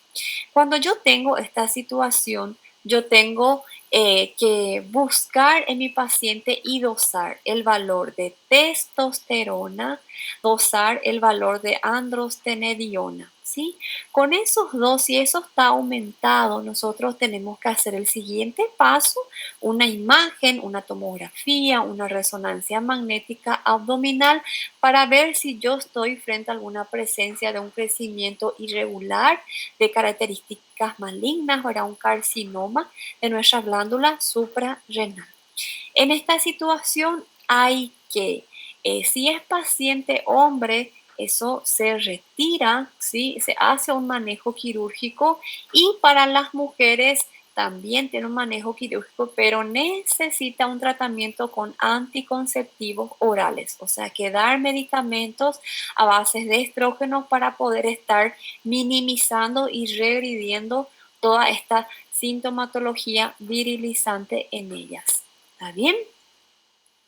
Cuando yo tengo esta situación, yo tengo que buscar en mi paciente y dosar el valor de testosterona, dosar el valor de androstenediona, ¿sí? Con esos dos, si eso está aumentado, nosotros tenemos que hacer el siguiente paso, una imagen, una tomografía, una resonancia magnética abdominal para ver si yo estoy frente a alguna presencia de un crecimiento irregular de características malignas o era un carcinoma de nuestra glándula suprarrenal. En esta situación hay que, si es paciente hombre, eso se retira, ¿sí? Se hace un manejo quirúrgico y para las mujeres también tiene un manejo quirúrgico, pero necesita un tratamiento con anticonceptivos orales, o sea, que dar medicamentos a base de estrógenos para poder estar minimizando y regrediendo toda esta sintomatología virilizante en ellas. ¿Está bien?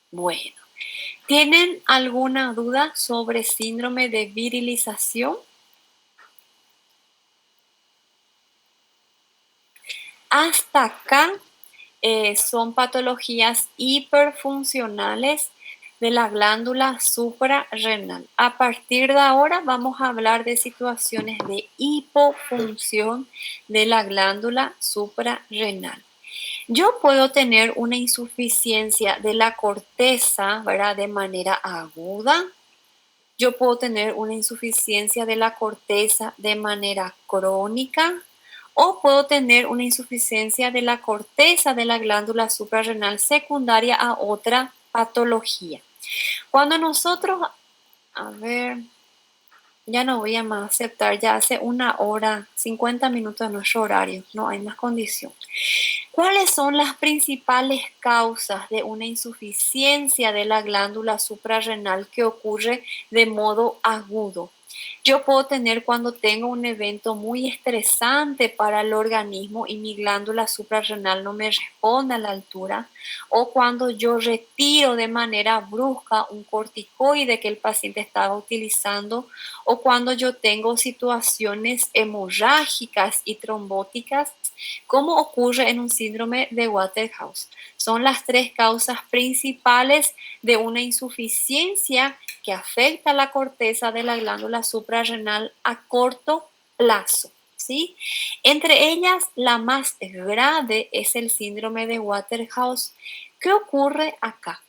Bueno, ¿tienen alguna duda sobre síndrome de virilización? Hasta acá son patologías hiperfuncionales de la glándula suprarrenal. A partir de ahora vamos a hablar de situaciones de hipofunción de la glándula suprarrenal. Yo puedo tener una insuficiencia de la corteza, ¿verdad? De manera aguda. Yo puedo tener una insuficiencia de la corteza de manera crónica o puedo tener una insuficiencia de la corteza de la glándula suprarrenal secundaria a otra patología. Cuando nosotros, a ver, ya no voy a más aceptar, ya hace 1 hora, 50 minutos de nuestro horario, no hay más condición. ¿Cuáles son las principales causas de una insuficiencia de la glándula suprarrenal que ocurre de modo agudo? Yo puedo tener cuando tengo un evento muy estresante para el organismo y mi glándula suprarrenal no me responde a la altura, o cuando yo retiro de manera brusca un corticoide que el paciente estaba utilizando, o cuando yo tengo situaciones hemorrágicas y trombóticas, como ocurre en un síndrome de Waterhouse. Son las 3 causas principales de una insuficiencia que afecta la corteza de la glándula suprarrenal a corto plazo. ¿sí? Entre ellas, la más grave es el síndrome de Waterhouse. ¿Qué ocurre acá?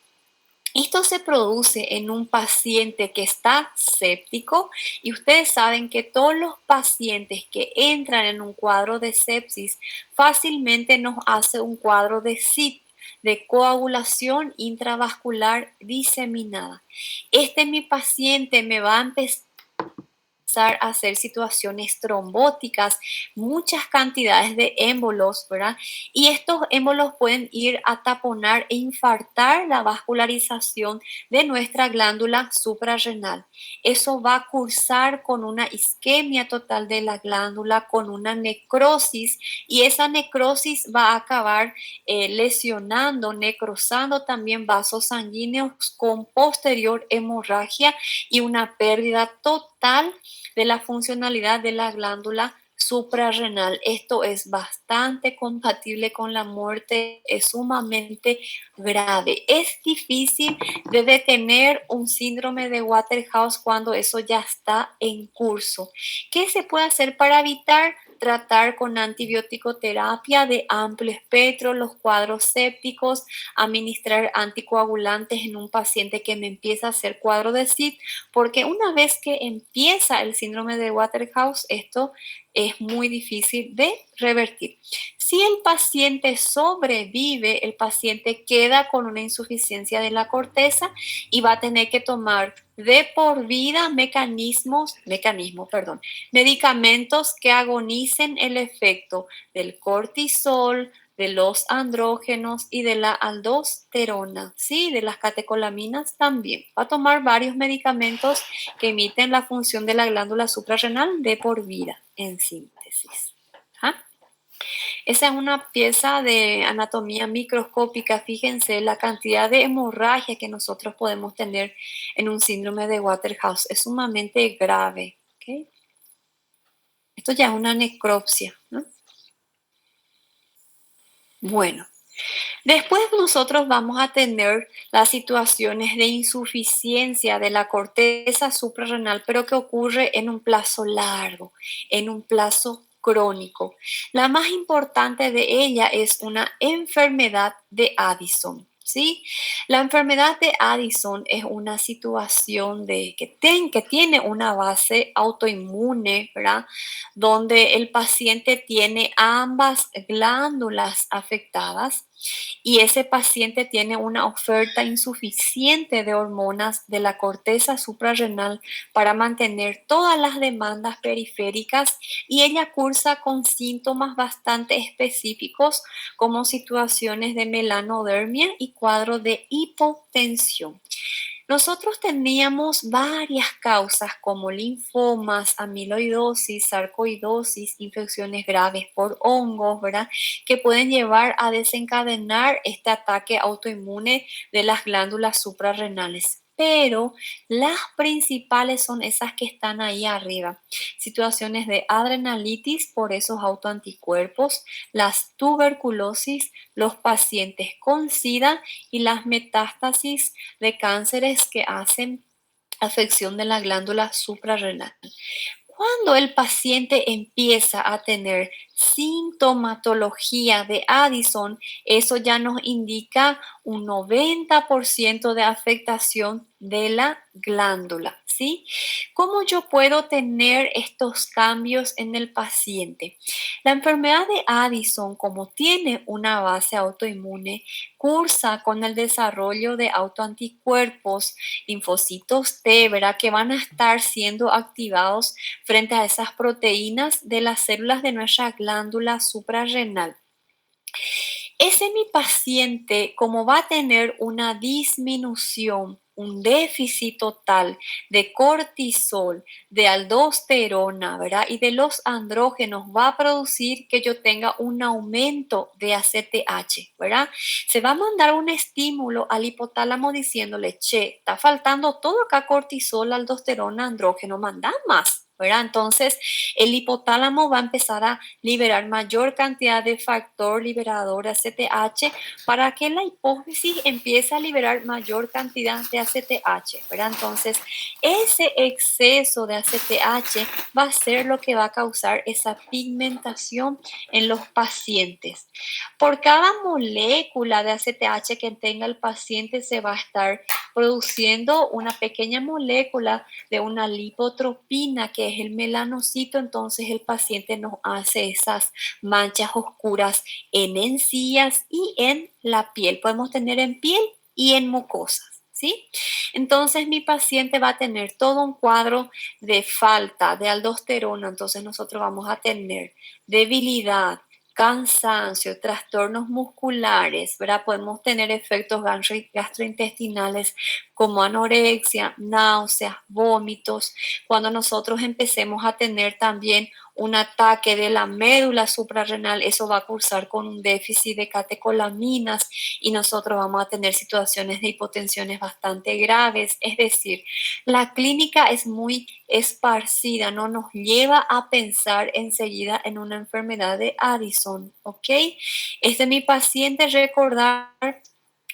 Esto se produce en un paciente que está séptico y ustedes saben que todos los pacientes que entran en un cuadro de sepsis fácilmente nos hace un cuadro de SID, de coagulación intravascular diseminada. Mi paciente me va a empezar a hacer situaciones trombóticas, muchas cantidades de émbolos, ¿verdad? Y estos émbolos pueden ir a taponar e infartar la vascularización de nuestra glándula suprarrenal. Eso va a cursar con una isquemia total de la glándula, con una necrosis, y esa necrosis va a acabar lesionando, necrosando también vasos sanguíneos con posterior hemorragia y una pérdida total de la funcionalidad de la glándula suprarrenal. Esto es bastante compatible con la muerte, es sumamente grave. Es difícil de detener un síndrome de Waterhouse cuando eso ya está en curso. ¿Qué se puede hacer para evitar? Tratar con antibiótico-terapia de amplio espectro los cuadros sépticos, administrar anticoagulantes en un paciente que me empieza a hacer cuadro de SID, porque una vez que empieza el síndrome de Waterhouse, esto es muy difícil de revertir. Si el paciente sobrevive, el paciente queda con una insuficiencia de la corteza y va a tener que tomar de por vida medicamentos que agonicen el efecto del cortisol, de los andrógenos y de la aldosterona, ¿sí? De las catecolaminas también. Va a tomar varios medicamentos que imiten la función de la glándula suprarrenal de por vida, en síntesis. ¿Ah? Esa es una pieza de anatomía microscópica. Fíjense la cantidad de hemorragia que nosotros podemos tener en un síndrome de Waterhouse. Es sumamente grave. ¿Okay? Esto ya es una necropsia, ¿no? Bueno, después nosotros vamos a tener las situaciones de insuficiencia de la corteza suprarrenal, pero que ocurre en un plazo largo, en un plazo crónico. La más importante de ella es una enfermedad de Addison. ¿Sí? La enfermedad de Addison es una situación que tiene una base autoinmune, ¿verdad? Donde el paciente tiene ambas glándulas afectadas y ese paciente tiene una oferta insuficiente de hormonas de la corteza suprarrenal para mantener todas las demandas periféricas, y ella cursa con síntomas bastante específicos como situaciones de melanodermia y cuadro de hipotensión. Nosotros teníamos varias causas como linfomas, amiloidosis, sarcoidosis, infecciones graves por hongos, ¿verdad? Que pueden llevar a desencadenar este ataque autoinmune de las glándulas suprarrenales. Pero las principales son esas que están ahí arriba. Situaciones de adrenalitis por esos autoanticuerpos, las tuberculosis, los pacientes con SIDA y las metástasis de cánceres que hacen afección de la glándula suprarrenal. Cuando el paciente empieza a tener sintomatología de Addison, eso ya nos indica un 90% de afectación de la glándula, ¿sí? ¿Cómo yo puedo tener estos cambios en el paciente? La enfermedad de Addison, como tiene una base autoinmune, cursa con el desarrollo de autoanticuerpos, linfocitos T, ¿verdad? Que van a estar siendo activados frente a esas proteínas de las células de nuestra glándula suprarrenal. Mi paciente, como va a tener una disminución, un déficit total de cortisol, de aldosterona, ¿verdad? Y de los andrógenos, va a producir que yo tenga un aumento de ACTH, ¿verdad? Se va a mandar un estímulo al hipotálamo diciéndole, che, está faltando todo acá, cortisol, aldosterona, andrógeno, manda más, ¿verdad? Entonces, el hipotálamo va a empezar a liberar mayor cantidad de factor liberador de ACTH para que la hipófisis empiece a liberar mayor cantidad de ACTH, ¿verdad? Entonces, ese exceso de ACTH va a ser lo que va a causar esa pigmentación en los pacientes. Por cada molécula de ACTH que tenga el paciente se va a estar produciendo una pequeña molécula de una lipotropina, que es el melanocito. Entonces el paciente nos hace esas manchas oscuras en encías y en la piel. Podemos tener en piel y en mucosas, ¿sí? Entonces mi paciente va a tener todo un cuadro de falta de aldosterona. Entonces nosotros vamos a tener debilidad, cansancio, trastornos musculares, ¿verdad? Podemos tener efectos gastrointestinales como anorexia, náuseas, vómitos. Cuando nosotros empecemos a tener también un ataque de la médula suprarrenal, eso va a cursar con un déficit de catecolaminas y nosotros vamos a tener situaciones de hipotensiones bastante graves. Es decir, la clínica es muy esparcida, no nos lleva a pensar enseguida en una enfermedad de Addison, ¿ok? Este mi paciente, recordar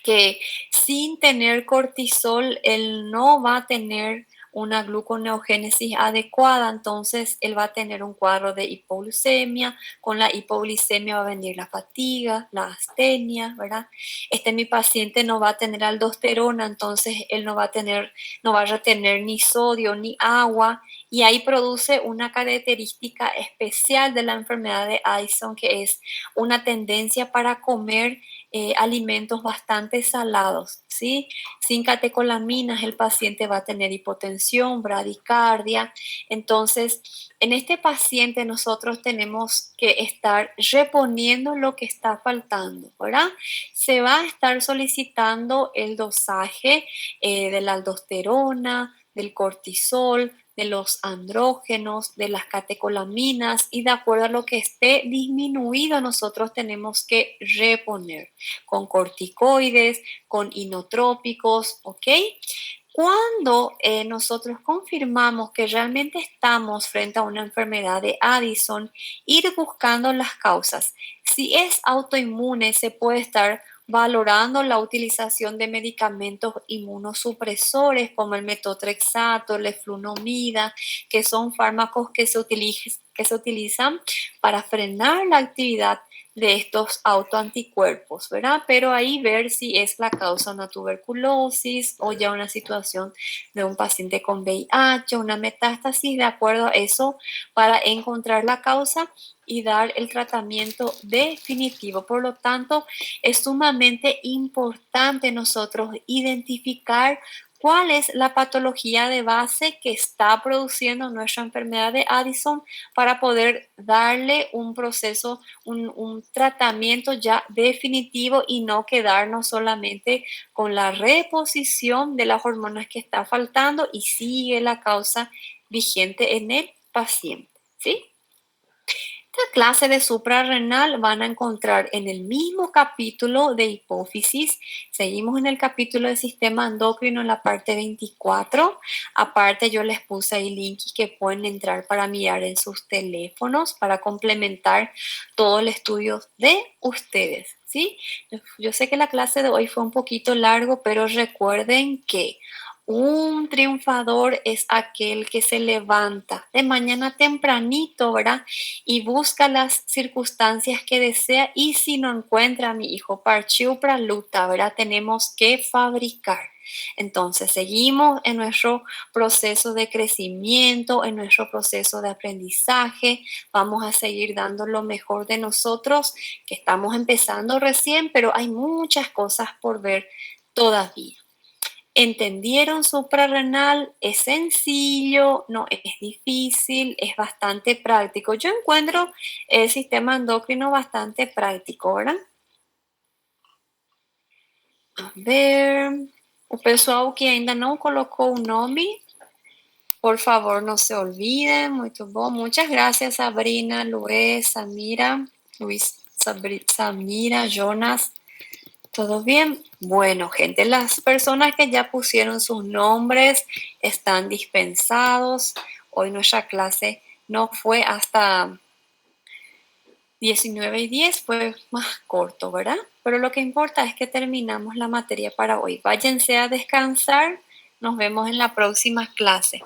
que sin tener cortisol, él no va a tener una gluconeogénesis adecuada. Entonces él va a tener un cuadro de hipoglucemia. Con la hipoglucemia va a venir la fatiga, la astenia, ¿verdad? Mi paciente no va a tener aldosterona, entonces él no va a retener ni sodio ni agua, y ahí produce una característica especial de la enfermedad de Addison, que es una tendencia para comer alimentos bastante salados, ¿sí? Sin catecolaminas el paciente va a tener hipotensión, bradicardia. Entonces, en este paciente nosotros tenemos que estar reponiendo lo que está faltando, ¿verdad? Se va a estar solicitando el dosaje de la aldosterona, del cortisol, de los andrógenos, de las catecolaminas, y de acuerdo a lo que esté disminuido nosotros tenemos que reponer con corticoides, con inotrópicos, ¿ok? Cuando nosotros confirmamos que realmente estamos frente a una enfermedad de Addison, ir buscando las causas. Si es autoinmune, se puede estar valorando la utilización de medicamentos inmunosupresores como el metotrexato, leflunomida, que son fármacos que se utilizan para frenar la actividad de estos autoanticuerpos, ¿verdad? Pero ahí ver si es la causa una tuberculosis o ya una situación de un paciente con VIH, una metástasis, de acuerdo a eso, para encontrar la causa y dar el tratamiento definitivo. Por lo tanto, es sumamente importante nosotros identificar cuál es la patología de base que está produciendo nuestra enfermedad de Addison para poder darle un proceso, un tratamiento ya definitivo y no quedarnos solamente con la reposición de las hormonas que está faltando y sigue la causa vigente en el paciente, ¿sí? Esta clase de suprarrenal van a encontrar en el mismo capítulo de hipófisis. Seguimos en el capítulo del sistema endocrino en la parte 24. Aparte yo les puse ahí links que pueden entrar para mirar en sus teléfonos para complementar todo el estudio de ustedes, ¿sí? Yo sé que la clase de hoy fue un poquito largo, pero recuerden que un triunfador es aquel que se levanta de mañana tempranito, ¿verdad? Y busca las circunstancias que desea, y si no encuentra, mi hijo, parchiu praluta, ¿verdad? Tenemos que fabricar. Entonces seguimos en nuestro proceso de crecimiento, en nuestro proceso de aprendizaje. Vamos a seguir dando lo mejor de nosotros, que estamos empezando recién, pero hay muchas cosas por ver todavía. ¿Entendieron suprarrenal? Es sencillo, no es difícil, es bastante práctico. Yo encuentro el sistema endocrino bastante práctico, ¿verdad? A ver, o pessoal que ainda não colocou o nome, por favor, no se olviden. Muy bom. Muchas gracias, Sabrina, Luis, Samira, Jonas. ¿Todo bien? Bueno, gente, las personas que ya pusieron sus nombres están dispensados. Hoy nuestra clase no fue hasta 19:10, fue más corto, ¿verdad? Pero lo que importa es que terminamos la materia para hoy. Váyanse a descansar. Nos vemos en la próxima clase.